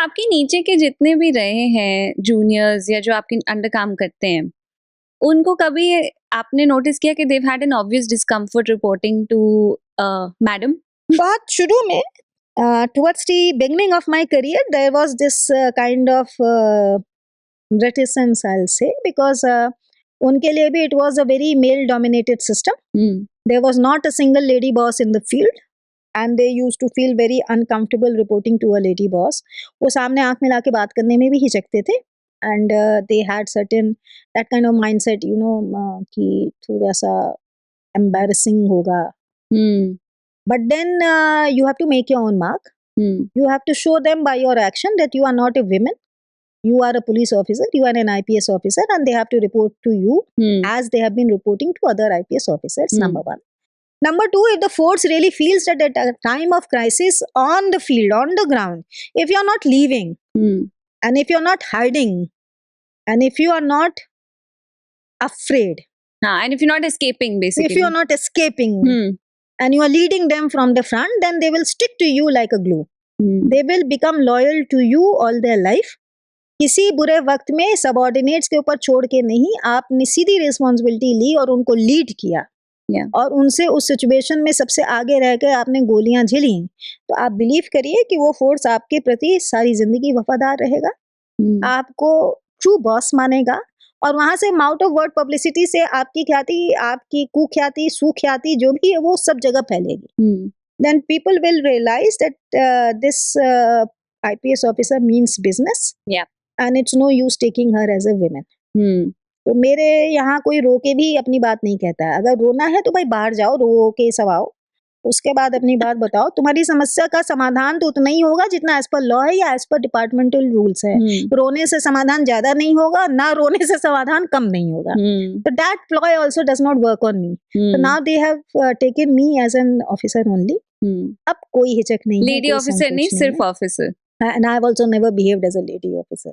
आपके नीचे के जितने भी रहे हैं जूनियर्स या जो आपके अंडर काम करते हैं, उनको कभी आपने नोटिस किया कि they've had an obvious discomfort reporting to madam? बहुत शुरू में towards the beginning of my career there was this kind of reticence, I'll say, because उनके लिए भी it was a very male dominated system. There was not a single lady boss in the field and they used to feel very uncomfortable reporting to a lady boss. वो सामने आंख मिला के बात करने में भी हिचकते थे and they had certain that kind of mindset, you know, कि थोड़ा सा embarrassing होगा. But then you have to make your own mark. You have to show them by your action that you are not a woman. You are a police officer, you are an IPS officer, and they have to report to you as they have been reporting to other IPS officers, number one. Number two, if the force really feels that at a time of crisis on the field, on the ground, if you are not leaving, and if you are not hiding, and if you are not afraid, and if you're not escaping, basically. if you are not escaping, and you are leading them from the front, then they will stick to you like a glue. They will become loyal to you all their life. किसी बुरे वक्त में subordinates के ऊपर छोड़ के नहीं, आपने सीधी रिस्पॉन्सिबिलिटी ली और उनको लीड किया और उनसे उस सिचुएशन में सबसे आगे रह के आपने गोलियां झेली, तो आप बिलीव करिए कि वो फोर्स आपके प्रति सारी जिंदगी वफादार रहेगा, आपको ट्रू बॉस मानेगा और वहां से माउथ ऑफ वर्ड पब्लिसिटी से आपकी ख्याति, आपकी कुख्याति, सुख्याति जो भी है वो सब जगह फैलेगी. Then people will realize that this IPS officer means business. And it's no use taking her as a woman. तो मेरे यहाँ कोई रो के भी अपनी बात नहीं कहता है. अगर रोना है तो भाई बाहर जाओ, रो के सवाओ, उसके बाद अपनी बात बताओ. तुम्हारी समस्या का समाधान तो उतना ही होगा जितना एज पर लॉ है या एज पर डिपार्टमेंटल रूल्स है. रोने से समाधान ज्यादा नहीं होगा, ना रोने से समाधान कम नहीं होगा. तो that ploy also does not work on me. So now they have taken me as an officer only. अब कोई हिचक नहीं है. लेडी ऑफिसर नहीं, सिर्फ officer. And I have also never behaved as a lady officer.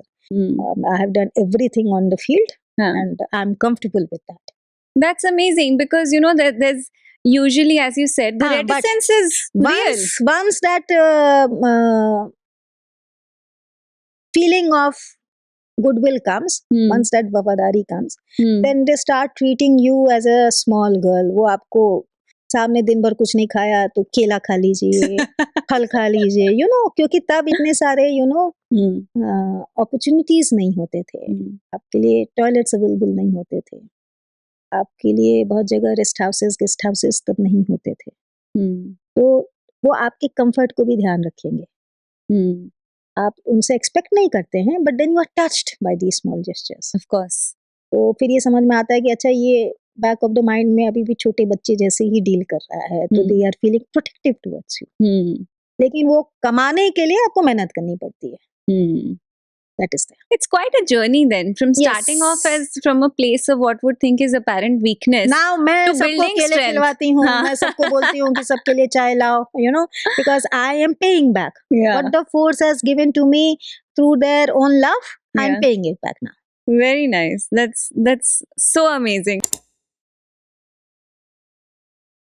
I have done everything on the field and I'm comfortable with that. That's amazing because, you know, there's usually, as you said, the reticence is real. Once that feeling of goodwill comes, once that wafadari comes, then they start treating you as a small girl. वो आपको सामने दिन भर कुछ नहीं खाया तो केला खा लीजिए, फल खा लीजिए, यू नो, क्योंकि तब इतने सारे यू नो अपॉर्चुनिटीज नहीं होते थे. आपके लिए टॉयलेट्स अवेलेबल नहीं होते थे, आपके लिए बहुत जगह रेस्ट हाउसेस, गेस्ट हाउसेस तब नहीं होते थे. तो वो आपके कंफर्ट को भी ध्यान रखेंगे. आप उनसे एक्सपेक्ट नहीं करते हैं, but then you are touched by these small gestures. Of course. तो फिर ये समझ में आता है कि अच्छा ये बैक ऑफ द माइंड में अभी भी छोटे बच्चे जैसे ही डील कर रहा है, तो they are feeling protective towards you. लेकिन वो कमाने के लिए आपको मेहनत करनी पड़ती है. That is there. It's quite a journey then, from starting off as from a place of what would think is apparent weakness. Now मैं सबको केले खिलवाती हूँ, मैं सबको बोलती हूँ कि सबके लिए चाय लाओ, you know, because I am paying back what the force has given to me through their own love. I'm paying it back now. Very nice. That's so amazing.